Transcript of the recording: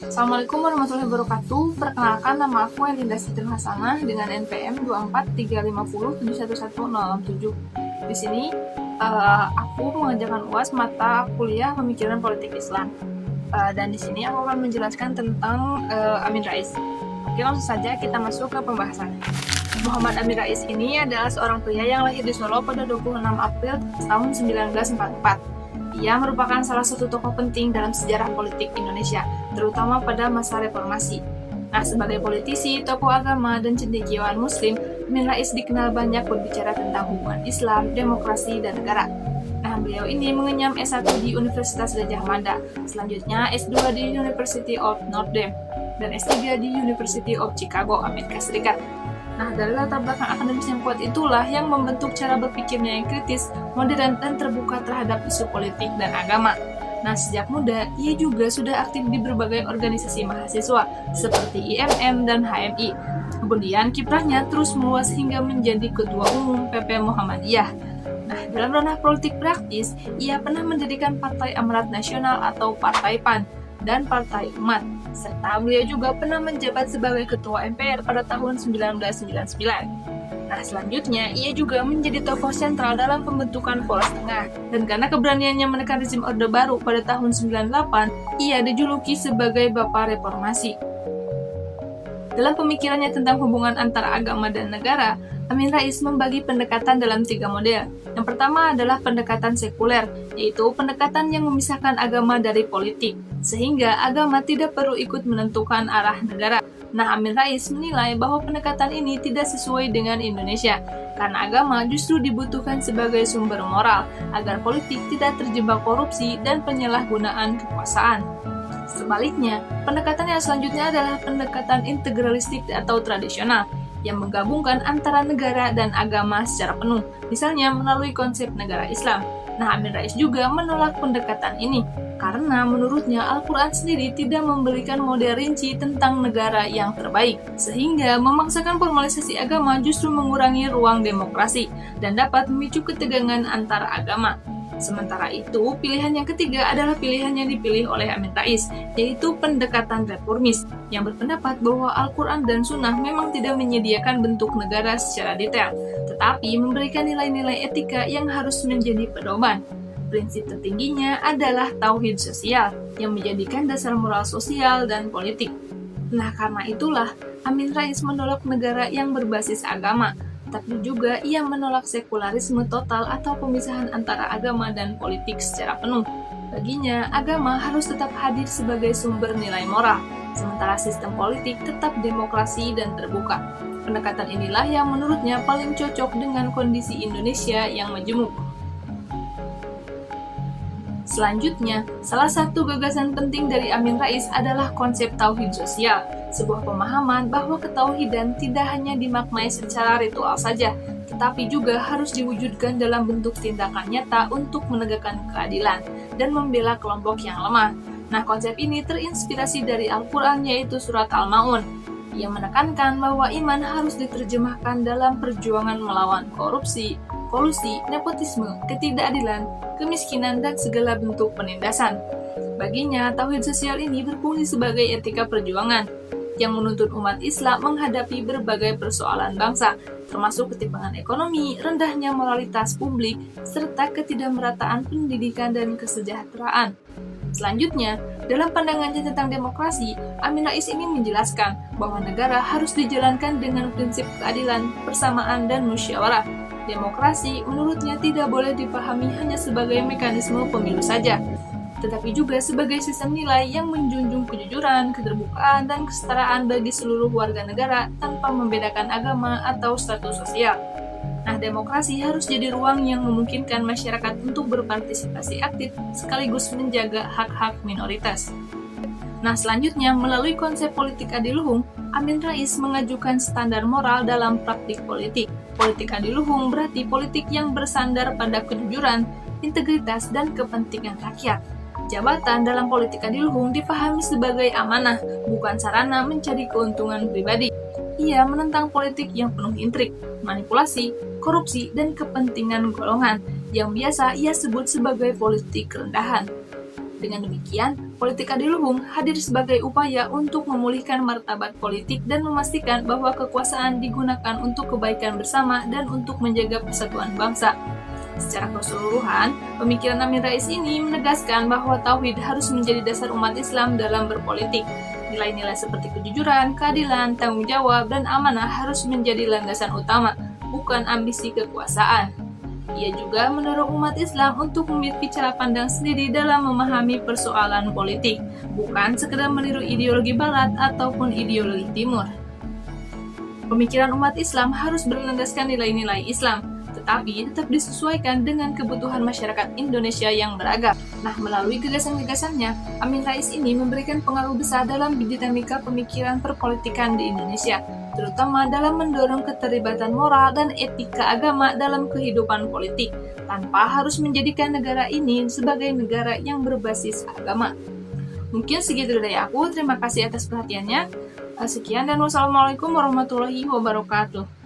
Assalamualaikum warahmatullahi wabarakatuh. Perkenalkan, nama aku Elinda Siti Hasanah dengan NPM 24350711067. Di sini aku mengajarkan UAS mata kuliah Pemikiran Politik Islam. Dan di sini aku akan menjelaskan tentang Amin Rais. Oke, langsung saja kita masuk ke pembahasannya. Muhammad Amin Rais ini adalah seorang pria yang lahir di Solo pada 26 April tahun 1944. Ia merupakan salah satu tokoh penting dalam sejarah politik Indonesia, terutama pada masa reformasi. Nah, sebagai politisi, tokoh agama, dan cendekiawan Muslim, Amin Rais dikenal banyak berbicara tentang hubungan Islam, demokrasi, dan negara. Nah, beliau ini mengenyam S1 di Universitas Gadjah Mada, selanjutnya S2 di University of Notre Dame, dan S3 di University of Chicago, Amerika Serikat. Nah, dari latar belakang akademis yang kuat itulah yang membentuk cara berpikirnya yang kritis, modern, dan terbuka terhadap isu politik dan agama. Nah, sejak muda, ia juga sudah aktif di berbagai organisasi mahasiswa, seperti IMM dan HMI. Kemudian, kiprahnya terus meluas hingga menjadi Ketua Umum PP Muhammadiyah. Nah, dalam ranah politik praktis, ia pernah mendirikan Partai Amanat Nasional atau Partai PAN, dan Partai Umat, serta beliau juga pernah menjabat sebagai Ketua MPR pada tahun 1999. Nah, selanjutnya, ia juga menjadi tokoh sentral dalam pembentukan Poros Tengah, dan karena keberaniannya menekan rezim Orde Baru pada tahun 98, ia dijuluki sebagai Bapak Reformasi. Dalam pemikirannya tentang hubungan antara agama dan negara, Amin Rais membagi pendekatan dalam 3 model. Yang pertama adalah pendekatan sekuler, yaitu pendekatan yang memisahkan agama dari politik, sehingga agama tidak perlu ikut menentukan arah negara. Nah, Amin Rais menilai bahwa pendekatan ini tidak sesuai dengan Indonesia, karena agama justru dibutuhkan sebagai sumber moral, agar politik tidak terjebak korupsi dan penyalahgunaan kekuasaan. Sebaliknya, pendekatan yang selanjutnya adalah pendekatan integralistik atau tradisional, yang menggabungkan antara negara dan agama secara penuh, misalnya melalui konsep negara Islam. Nah, Amin Rais juga menolak pendekatan ini, karena menurutnya Al-Quran sendiri tidak memberikan model rinci tentang negara yang terbaik, sehingga memaksakan formalisasi agama justru mengurangi ruang demokrasi, dan dapat memicu ketegangan antara agama. Sementara itu, pilihan yang ketiga adalah pilihan yang dipilih oleh Amin Rais, yaitu pendekatan reformis, yang berpendapat bahwa Al-Quran dan Sunnah memang tidak menyediakan bentuk negara secara detail, tetapi memberikan nilai-nilai etika yang harus menjadi pedoman. Prinsip tertingginya adalah tauhid sosial, yang menjadikan dasar moral sosial dan politik. Nah, karena itulah, Amin Rais menolak negara yang berbasis agama, tapi juga ia menolak sekularisme total atau pemisahan antara agama dan politik secara penuh. Baginya, agama harus tetap hadir sebagai sumber nilai moral, sementara sistem politik tetap demokrasi dan terbuka. Pendekatan inilah yang menurutnya paling cocok dengan kondisi Indonesia yang majemuk. Selanjutnya, salah satu gagasan penting dari Amin Rais adalah konsep tauhid sosial, sebuah pemahaman bahwa ketauhidan tidak hanya dimaknai secara ritual saja, tetapi juga harus diwujudkan dalam bentuk tindakan nyata untuk menegakkan keadilan dan membela kelompok yang lemah. Nah, konsep ini terinspirasi dari Al-Quran, yaitu surat Al-Ma'un. Ia menekankan bahwa iman harus diterjemahkan dalam perjuangan melawan korupsi, kolusi, nepotisme, ketidakadilan, kemiskinan, dan segala bentuk penindasan. Baginya, tauhid sosial ini berfungsi sebagai etika perjuangan yang menuntut umat Islam menghadapi berbagai persoalan bangsa, termasuk ketimpangan ekonomi, rendahnya moralitas publik, serta ketidakmerataan pendidikan dan kesejahteraan. Selanjutnya, dalam pandangannya tentang demokrasi, Amin Rais ini menjelaskan bahwa negara harus dijalankan dengan prinsip keadilan, persamaan, dan musyawarah. Demokrasi menurutnya tidak boleh dipahami hanya sebagai mekanisme pemilu saja, tetapi juga sebagai sistem nilai yang menjunjung kejujuran, keterbukaan, dan kesetaraan bagi seluruh warga negara tanpa membedakan agama atau status sosial. Nah, demokrasi harus jadi ruang yang memungkinkan masyarakat untuk berpartisipasi aktif sekaligus menjaga hak-hak minoritas. Nah, selanjutnya, melalui konsep politik adiluhung, Amin Rais mengajukan standar moral dalam praktik politik. Politik adiluhung berarti politik yang bersandar pada kejujuran, integritas, dan kepentingan rakyat. Jabatan dalam politik adiluhung dipahami sebagai amanah, bukan sarana mencari keuntungan pribadi. Ia menentang politik yang penuh intrik, manipulasi, korupsi, dan kepentingan golongan, yang biasa ia sebut sebagai politik rendahan. Dengan demikian, politik adiluhung hadir sebagai upaya untuk memulihkan martabat politik dan memastikan bahwa kekuasaan digunakan untuk kebaikan bersama dan untuk menjaga persatuan bangsa. Secara keseluruhan, pemikiran Amin Rais ini menegaskan bahwa tauhid harus menjadi dasar umat Islam dalam berpolitik. Nilai-nilai seperti kejujuran, keadilan, tanggung jawab, dan amanah harus menjadi landasan utama, bukan ambisi kekuasaan. Ia juga mendorong umat Islam untuk memiliki cara pandang sendiri dalam memahami persoalan politik, bukan sekedar meniru ideologi Barat ataupun ideologi Timur. Pemikiran umat Islam harus berlandaskan nilai-nilai Islam, tetapi tetap disesuaikan dengan kebutuhan masyarakat Indonesia yang beragam. Nah, melalui gagasan-gagasannya, Amin Rais ini memberikan pengaruh besar dalam dinamika pemikiran perpolitikan di Indonesia, terutama dalam mendorong keterlibatan moral dan etika agama dalam kehidupan politik, tanpa harus menjadikan negara ini sebagai negara yang berbasis agama. Mungkin segitu dari aku, terima kasih atas perhatiannya. Sekian dan wassalamualaikum warahmatullahi wabarakatuh.